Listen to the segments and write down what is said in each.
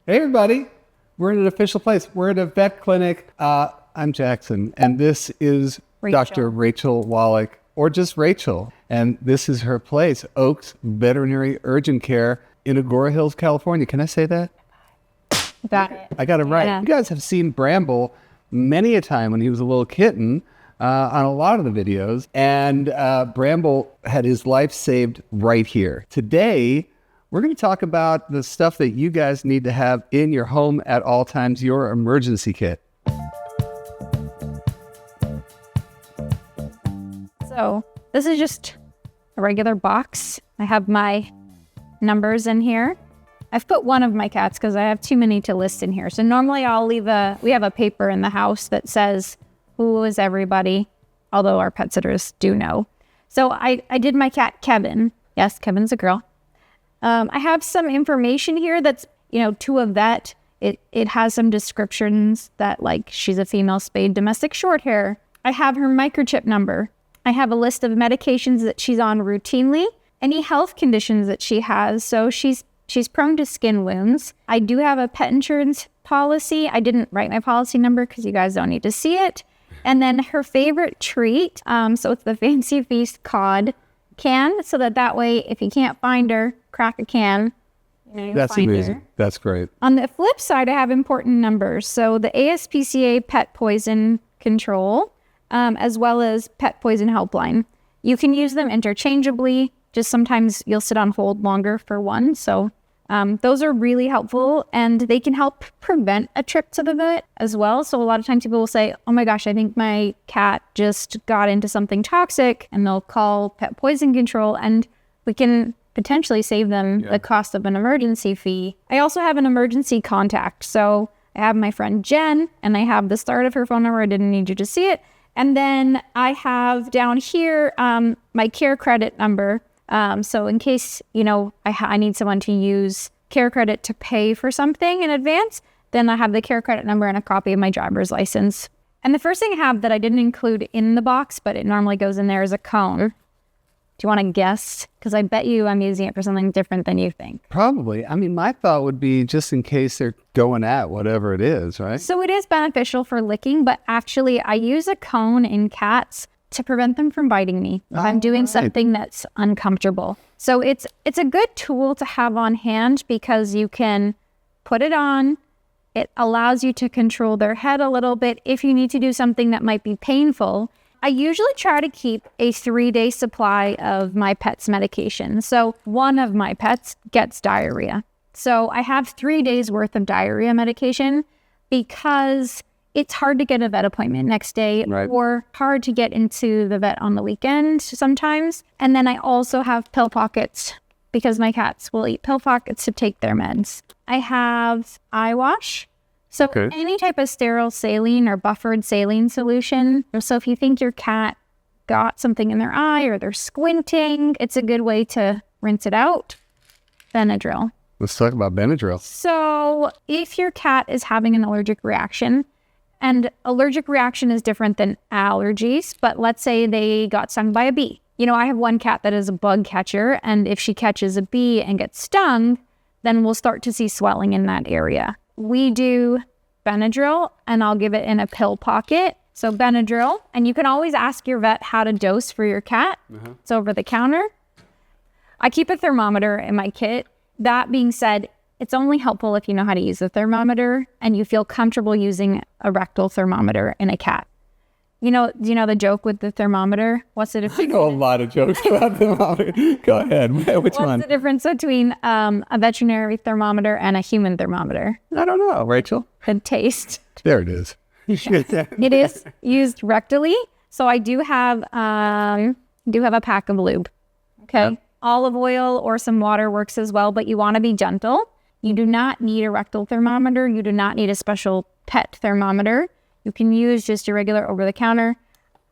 Hey, everybody. We're in an official place. We're at a vet clinic. I'm Jackson, and this is Dr. Rachel Wallach, or just Rachel. And this is her place, Oaks Veterinary Urgent Care in Agora Hills, California. Can I say that? Got it. I got it right. Yeah. You guys have seen Bramble many a time when he was a little kitten on a lot of the videos. And Bramble had his life saved right here. Today, we're going to talk about the stuff that you guys need to have in your home at all times, your emergency kit. So this is just a regular box. I have my numbers in here. I've put one of my cats because I have too many to list in here. So normally we have a paper in the house that says who is everybody, although our pet sitters do know. So I did my cat, Kevin. Yes, Kevin's a girl. I have some information here that's, to a vet. It has some descriptions that, like, she's a female spayed domestic short hair. I have her microchip number. I have a list of medications that she's on routinely, any health conditions that she has. So she's prone to skin wounds. I do have a pet insurance policy. I didn't write my policy number because you guys don't need to see it. And then her favorite treat. So it's the Fancy Feast cod can, so that way, if you can't find her, crack a can. That's amazing. Her. That's great. On the flip side, I have important numbers. So the ASPCA pet poison control, as well as pet poison helpline. You can use them interchangeably. Just sometimes you'll sit on hold longer for one. So those are really helpful, and they can help prevent a trip to the vet as well. So a lot of times people will say, oh my gosh, I think my cat just got into something toxic, and they'll call pet poison control, and we can potentially save them the cost of an emergency fee. I also have an emergency contact. So I have my friend Jen, and I have the start of her phone number. I didn't need you to see it. And then I have down here my care credit number. So in case, I need someone to use care credit to pay for something in advance, then I have the care credit number and a copy of my driver's license. And the first thing I have that I didn't include in the box, but it normally goes in there, is a cone. Do you want to guess? Because I bet you I'm using it for something different than you think. Probably. I mean, my thought would be just in case they're going at whatever it is, right? So it is beneficial for licking, but actually I use a cone in cats to prevent them from biting me if I'm doing something that's uncomfortable. So it's a good tool to have on hand because you can put it on. It allows you to control their head a little bit if you need to do something that might be painful. I usually try to keep a 3-day supply of my pet's medication. So one of my pets gets diarrhea. So I have 3 days worth of diarrhea medication because it's hard to get a vet appointment next day, or hard to get into the vet on the weekend sometimes. And then I also have pill pockets because my cats will eat pill pockets to take their meds. I have eye wash. So any type of sterile saline or buffered saline solution. So if you think your cat got something in their eye or they're squinting, it's a good way to rinse it out. Benadryl. Let's talk about Benadryl. So if your cat is having an allergic reaction, and allergic reaction is different than allergies, but let's say they got stung by a bee. I have one cat that is a bug catcher, and if she catches a bee and gets stung, then we'll start to see swelling in that area. We do Benadryl, and I'll give it in a pill pocket. So Benadryl, and you can always ask your vet how to dose for your cat. It's over the counter. I keep a thermometer in my kit. That being said, it's only helpful if you know how to use a thermometer and you feel comfortable using a rectal thermometer in a cat. Do you know the joke with the thermometer? What's the difference? I know a lot of jokes about thermometer. Go ahead. Which one? What's the difference between a veterinary thermometer and a human thermometer? I don't know, Rachel. The taste. There it is. It is used rectally. So I do have a pack of lube. Okay. Yep. Olive oil or some water works as well, but you want to be gentle. You do not need a rectal thermometer. You do not need a special pet thermometer. You can use just your regular over-the-counter.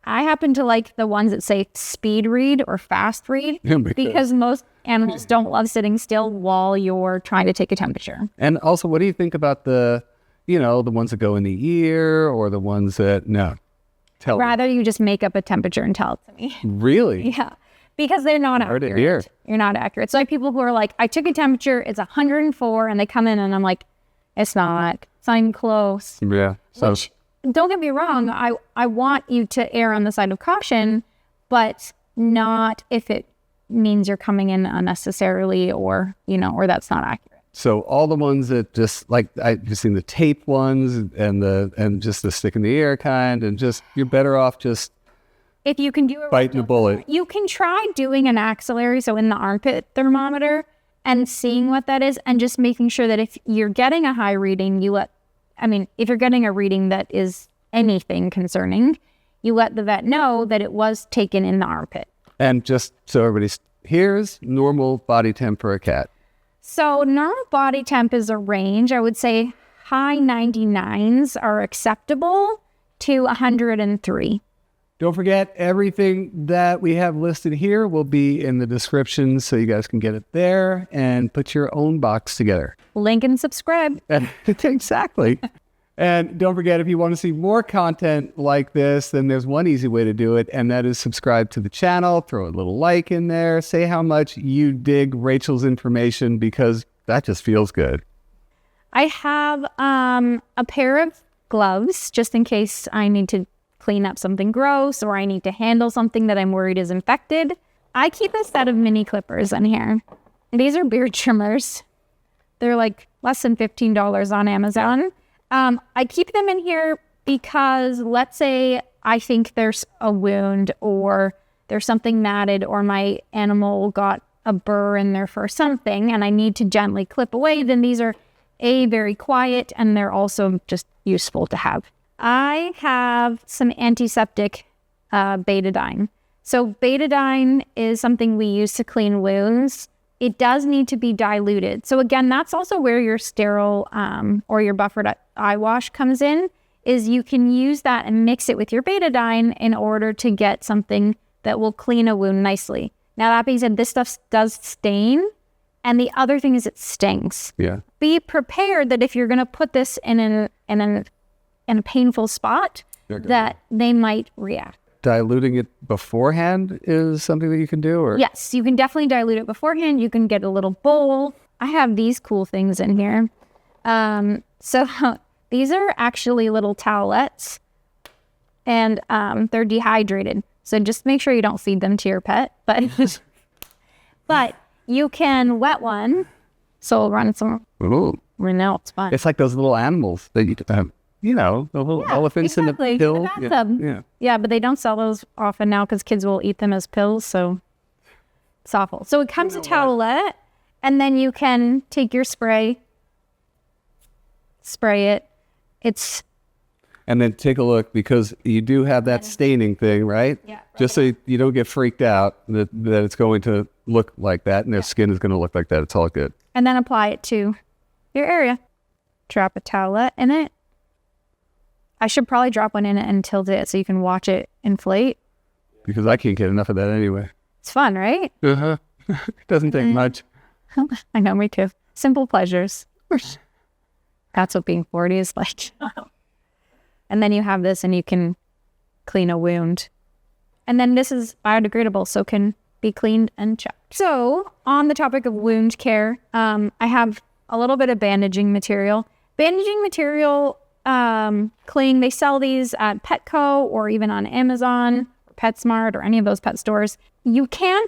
I happen to like the ones that say speed read or fast read because most animals don't love sitting still while you're trying to take a temperature. And also, what do you think about the ones that go in the ear or the ones that, no? Rather you just make up a temperature and tell it to me. Really? Yeah. Because they're not accurate. You're not accurate. So I have people who are like, I took a temperature, it's 104, and they come in and I'm like, It's not even close. Yeah. So Which, don't get me wrong, I want you to err on the side of caution, but not if it means you're coming in unnecessarily or, or that's not accurate. So all the ones that just like I've seen the tape ones and just the stick in the air kind, and just you're better off just if you can do it biting the bullet. You can try doing an axillary, so in the armpit thermometer, and seeing what that is, and just making sure that if you're getting a high reading, if you're getting a reading that is anything concerning, you let the vet know that it was taken in the armpit. And just so everybody hears, normal body temp for a cat. So normal body temp is a range. I would say high 99s are acceptable to 103. Don't forget, everything that we have listed here will be in the description, so you guys can get it there and put your own box together. Link and subscribe. Exactly. And don't forget, if you want to see more content like this, then there's one easy way to do it, and that is subscribe to the channel, throw a little like in there, say how much you dig Rachel's information, because that just feels good. I have a pair of gloves just in case I need to clean up something gross or I need to handle something that I'm worried is infected. I keep a set of mini clippers in here. These are beard trimmers. They're like less than $15 on Amazon. I keep them in here because let's say I think there's a wound or there's something matted or my animal got a burr in there for something and I need to gently clip away, then these are very quiet and they're also just useful to have. I have some antiseptic Betadine. So Betadine is something we use to clean wounds. It does need to be diluted. So again, that's also where your sterile or your buffered eye wash comes in, is you can use that and mix it with your Betadine in order to get something that will clean a wound nicely. Now, that being said, this stuff does stain. And the other thing is it stings. Yeah. Be prepared that if you're going to put this in a painful spot, that they might react. Diluting it beforehand is something that you can do? Or? Yes, you can definitely dilute it beforehand. You can get a little bowl. I have these cool things in here. So these are actually little towelettes, and they're dehydrated. So just make sure you don't feed them to your pet. But you can wet one. So we'll run some. Ooh. No, it's fun. It's like those little animals that the little elephants in the pill. Yeah, but they don't sell those often now because kids will eat them as pills, so it's awful. So it comes a towelette, and then you can take your spray it. And then take a look, because you do have that staining thing, right? Yeah. Just so you don't get freaked out that it's going to look like that, and their skin is going to look like that. It's all good. And then apply it to your area. Drop a towelette in it. I should probably drop one in it and tilt it so you can watch it inflate. Because I can't get enough of that anyway. It's fun, right? Uh-huh. It doesn't take much. I know, me too. Simple pleasures. That's what being 40 is like. And then you have this and you can clean a wound. And then this is biodegradable, so can be cleaned and checked. So on the topic of wound care, I have a little bit of bandaging material. Bandaging material, cling, they sell these at Petco or even on Amazon or PetSmart or any of those pet stores. You can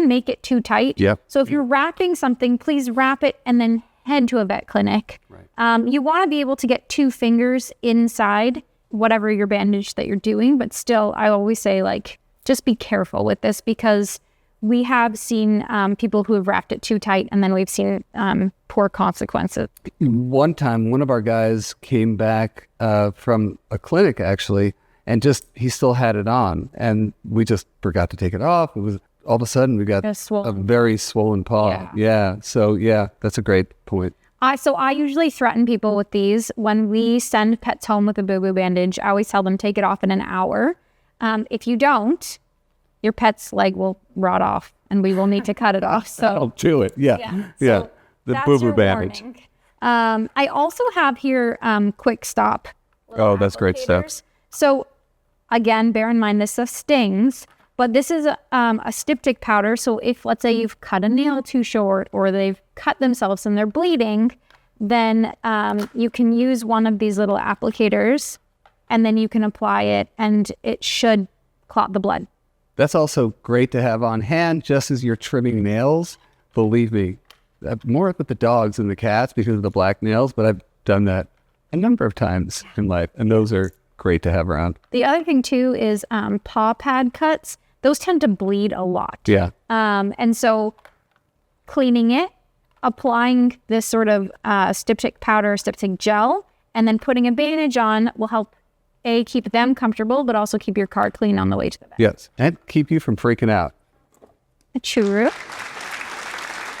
make it too tight. Yep. So if you're wrapping something, please wrap it and then head to a vet clinic. Right. You want to be able to get 2 fingers inside whatever your bandage that you're doing, but still, I always say, just be careful with this, because we have seen people who have wrapped it too tight, and then we've seen poor consequences. One time, one of our guys came back from a clinic, actually, and he still had it on, and we just forgot to take it off. It was all of a sudden we got a very swollen paw. Yeah. So yeah, that's a great point. So I usually threaten people with these. When we send pets home with a boo-boo bandage, I always tell them take it off in an hour. If you don't, your pet's leg will rot off and we will need to cut it off. So I'll do it. Yeah. So the boo-boo bandage. I also have here Kwik-Stop. Oh, that's great stuff. So again, bear in mind this stuff stings, but this is a styptic powder. So if, let's say, you've cut a nail too short or they've cut themselves and they're bleeding, then you can use one of these little applicators, and then you can apply it, and it should clot the blood. That's also great to have on hand just as you're trimming nails. Believe me, more with the dogs than the cats because of the black nails, but I've done that a number of times in life, and those are great to have around. The other thing too is paw pad cuts. Those tend to bleed a lot. Yeah. And so cleaning it, applying this sort of styptic powder, styptic gel, and then putting a bandage on will help keep them comfortable, but also keep your car clean on the way to the vet. Yes, and keep you from freaking out. A churu.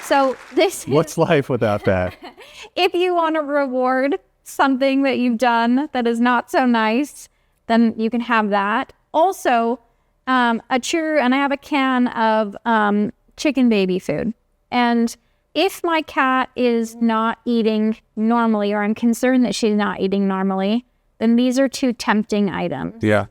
So this What's life without that? if you want to reward something that you've done that is not so nice, then you can have that. Also, a churu, and I have a can of chicken baby food. And if my cat is not eating normally, or I'm concerned that she's not eating normally, then these are 2 tempting items. Yeah.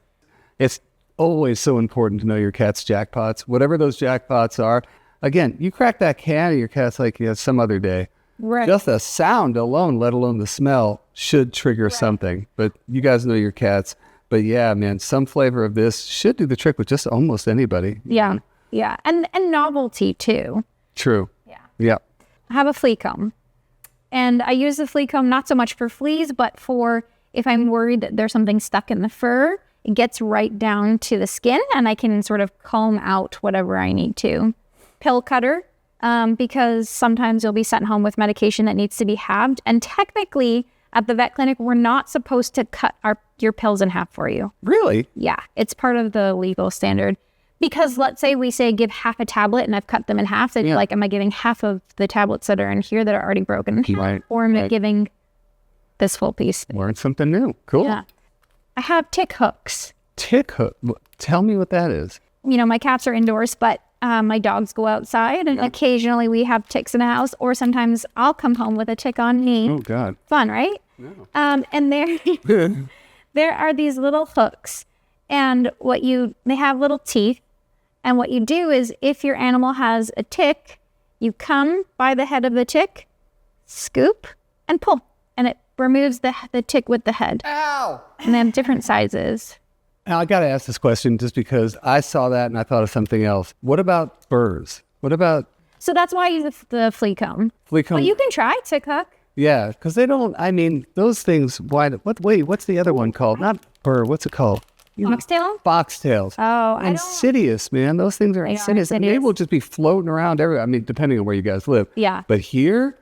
It's always so important to know your cat's jackpots. Whatever those jackpots are, again, you crack that can and your cat's like, yeah, some other day. Right. Just the sound alone, let alone the smell, should trigger something. But you guys know your cats. But yeah, man, some flavor of this should do the trick with just almost anybody. Yeah. Yeah. And novelty too. True. Yeah. Yeah. I have a flea comb. And I use the flea comb not so much for fleas, but for if I'm worried that there's something stuck in the fur. It gets right down to the skin, and I can sort of comb out whatever I need to. Pill cutter, because sometimes you'll be sent home with medication that needs to be halved. And technically, at the vet clinic, we're not supposed to cut your pills in half for you. Really? Yeah, it's part of the legal standard. Because let's say we say give half a tablet and I've cut them in half. Then like, am I giving half of the tablets that are in here that are already broken? Right. Or am I giving this full piece? Learn something new. Cool. Yeah. I have tick hooks. Tick hook. Tell me what that is. You know, my cats are indoors, but my dogs go outside, and occasionally we have ticks in the house, or sometimes I'll come home with a tick on me. Oh, God. Fun, right? No. And there are these little hooks, and they have little teeth, and what you do is if your animal has a tick, you come by the head of the tick, scoop, and pull, and it removes the tick with the head. Ow! And they have different sizes. Now, I got to ask this question just because I saw that and I thought of something else. What about burrs? What about So that's why I use the flea comb. flea comb? Well, you can try tick hook. Yeah, because they don't, I mean, those things, what's the other one called? Not burr, what's it called? Foxtail? Foxtails. Oh, insidious, man. Those things are insidious. And they insidious. will just be floating around everywhere. I mean, depending on where you guys live. Yeah. But here,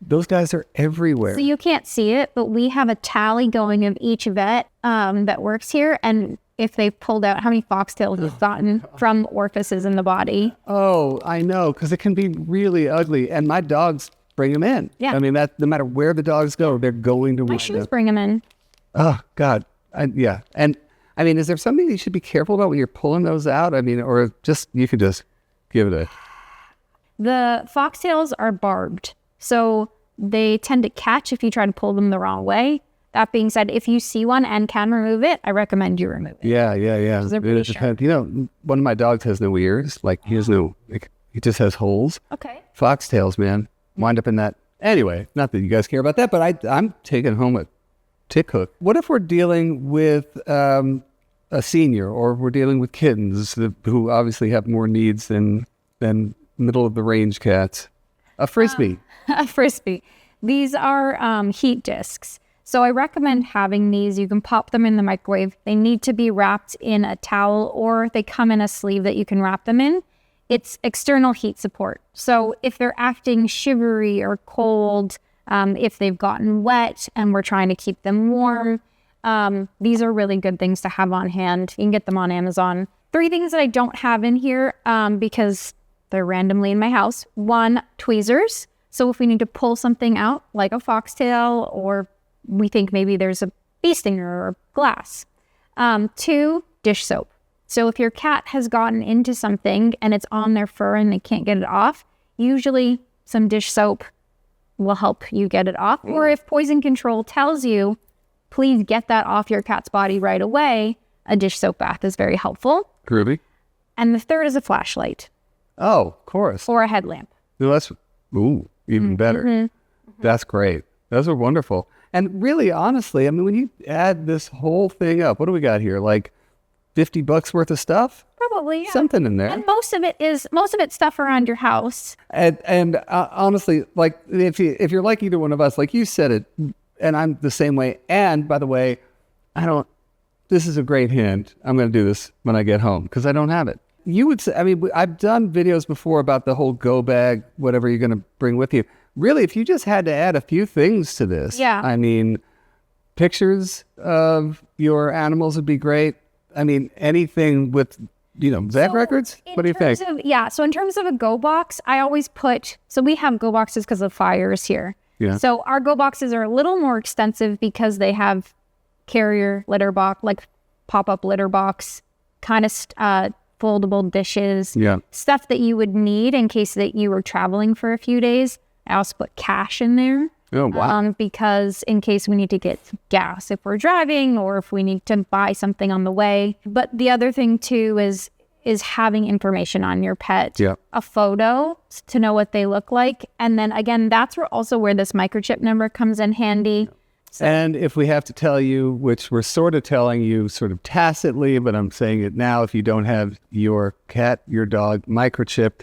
those guys are everywhere. So you can't see it, but we have a tally going of each vet that works here, and if they've pulled out how many foxtails we've gotten from orifices in the body. Oh, I know, because it can be really ugly. And my dogs bring them in. Yeah. I mean, that no matter where the dogs go, they're going to My wind shoes up. bring them in. Oh, God. Yeah. And I mean, is there something you should be careful about when you're pulling those out? I mean, or just, you could just give it a... The foxtails are barbed, so they tend to catch if you try to pull them the wrong way. That being said, if you see one and can remove it, I recommend you remove it. Yeah. they're pretty It depends. You know, one of my dogs has no ears. Like, he has no, like, he just has holes. Okay. Foxtails, man, wind up in that. Anyway, not that you guys care about that, but I'm taking home a tick hook. What if we're dealing with a senior, or we're dealing with kittens who obviously have more needs than middle of the range cats? A Frisbee. A Frisbee. These are heat discs. So I recommend having these. You can pop them in the microwave. They need to be wrapped in a towel, or they come in a sleeve that you can wrap them in. It's external heat support. So if they're acting shivery or cold, if they've gotten wet and we're trying to keep them warm, these are really good things to have on hand. You can get them on Amazon. 3 things that I don't have in here because they're randomly in my house. 1, tweezers. So if we need to pull something out, like a foxtail, or we think maybe there's a bee stinger or glass. 2, dish soap. So if your cat has gotten into something and it's on their fur and they can't get it off, usually some dish soap will help you get it off. Or if poison control tells you, please get that off your cat's body right away, a dish soap bath is very helpful. Groovy. And the 3rd is a flashlight Oh, of course. or a headlamp. No, that's, even better. That's great. Those are wonderful. And really, honestly, I mean, when you add this whole thing up, what do we got here? Like $50 worth of stuff? Probably, yeah. Something in there. And most of it's stuff around your house. And honestly, like if you're like either one of us, like you said it, and I'm the same way. And by the way, this is a great hint. I'm going to do this when I get home because I don't have it. You would say, I mean, I've done videos before about the whole go bag, whatever you're going to bring with you. Really, if you just had to add a few things to this, yeah. I mean, pictures of your animals would be great. I mean, anything with, vet records? What do you think? So in terms of a go box, I always so we have go boxes because of fires here. Yeah. So our go boxes are a little more extensive because they have carrier litter box, like pop-up litter box, kind of foldable dishes, stuff that you would need in case that you were traveling for a few days. I also put cash in there. Oh, wow. Because in case we need to get gas if we're driving or if we need to buy something on the way. But the other thing too is having information on your pet, a photo to know what they look like. And then again, that's where this microchip number comes in handy. So. And if we have to tell you, which we're sort of telling you sort of tacitly, but I'm saying it now, if you don't have your cat, your dog microchipped,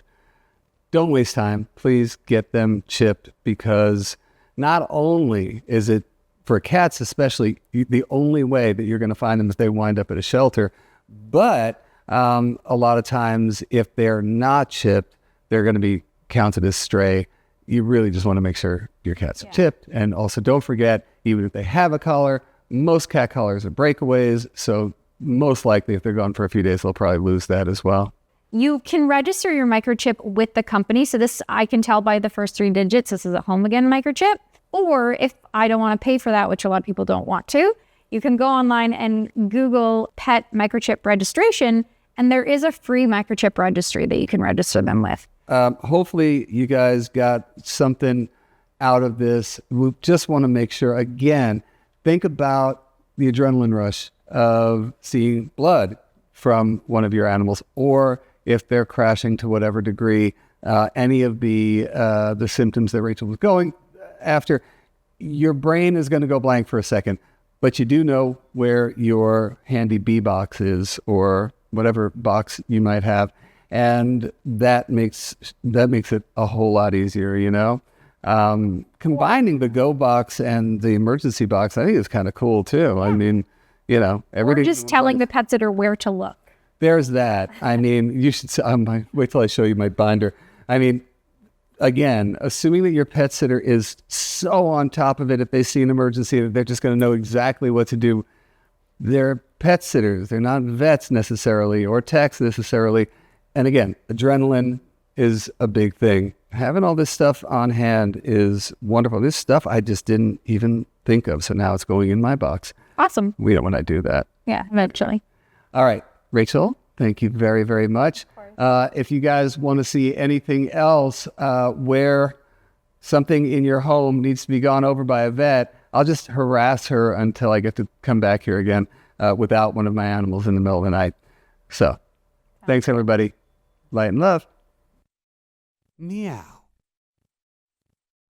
don't waste time. Please get them chipped, because not only is it, for cats especially, the only way that you're going to find them if they wind up at a shelter, but a lot of times if they're not chipped, they're going to be counted as stray. You really just want to make sure your cats are chipped. And also don't forget, even if they have a collar, most cat collars are breakaways. So most likely if they're gone for a few days, they'll probably lose that as well. You can register your microchip with the company. So this, I can tell by the first 3 digits, this is a home again microchip. Or if I don't want to pay for that, which a lot of people don't want to, you can go online and Google pet microchip registration. And there is a free microchip registry that you can register them with. Hopefully you guys got something out of this. We just want to make sure, again, think about the adrenaline rush of seeing blood from one of your animals, or if they're crashing to whatever degree, any of the symptoms that Rachel was going after, your brain is going to go blank for a second, but you do know where your handy bee box is or whatever box you might have. And that makes it a whole lot easier, Combining the go box and the emergency box, I think is kind of cool too. Yeah. I mean, everything. Or just telling the pet sitter where to look. There's that. I mean, you should wait till I show you my binder. I mean, again, assuming that your pet sitter is so on top of it, if they see an emergency, they're just going to know exactly what to do. They're pet sitters. They're not vets necessarily or techs necessarily. And again, adrenaline is a big thing. Having all this stuff on hand is wonderful. This stuff I just didn't even think of. So now it's going in my box. Awesome. We don't want to do that. Yeah, eventually. All right. Rachel, thank you very, very much. If you guys want to see anything else where something in your home needs to be gone over by a vet, I'll just harass her until I get to come back here again without one of my animals in the middle of the night. So thanks, everybody. Light and love. Meow.